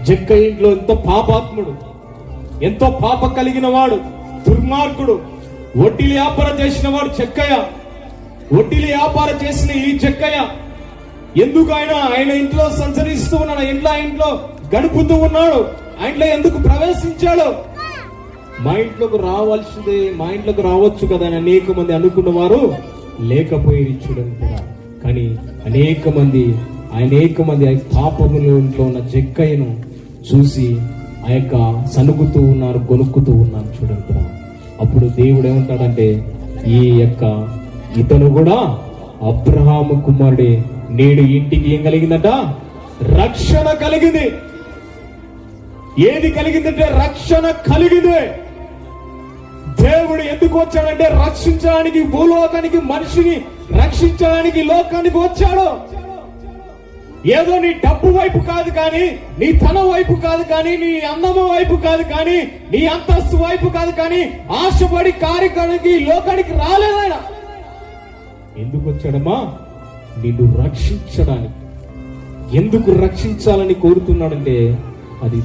జక్కయ్య ఇంట్లో ఎంతో పాపాత్ముడు, ఎంతో పాప కలిగిన వాడు, దుర్మార్గుడు, వడ్డీలు వ్యాపారం చేసిన వాడు జక్కయ్య. వడ్డీలు వ్యాపారం చేసిన ఈ జక్కయ్య ఎందుకు ఆయన ఇంట్లో సంచరిస్తూ ఉన్నాడు, ఇంట్లో గడుపుతూ ఉన్నాడు, ఆయనలో ఎందుకు ప్రవేశించాడు? మా ఇంట్లోకి రావాల్సిందే, మా ఇంట్లోకి రావచ్చు కదా అని అనేక మంది అనుకున్న వారు లేకపోయి చూడండి కూడా. కానీ అనేక మంది పాపములో ఇంట్లో ఉన్న జక్కయ్యను చూసి ఆ యొక్క సనుగుతూ ఉన్నారు, గొనుక్కుతూ ఉన్నారు చూడండి కూడా. అప్పుడు దేవుడు ఏమంటాడంటే, ఇతను కూడా అబ్రహాము కుమారుడే, నేడు ఇంటికి ఏం కలిగిందట? రక్షణ కలిగింది. ఏది కలిగిందంటే రక్షణ కలిగింది. దేవుడు ఎందుకు వచ్చాడంటే రక్షించడానికి, భూలోకానికి మనిషిని రక్షించడానికి లోకానికి వచ్చాడు. ఏదో నీ డబ్బు వైపు కాదు కానీ, నీ ధనం వైపు కాదు కానీ, నీ అందము వైపు కాదు కానీ, నీ అంతస్తు వైపు కాదు కానీ ఆశపడి కార్యక్రమానికి లోకానికి రాలేదు ఆయన. ఎందుకు వచ్చాడమ్మా? నిన్ను రక్షించడానికి. ఎందుకు రక్షించాలని కోరుతున్నాడంటే అది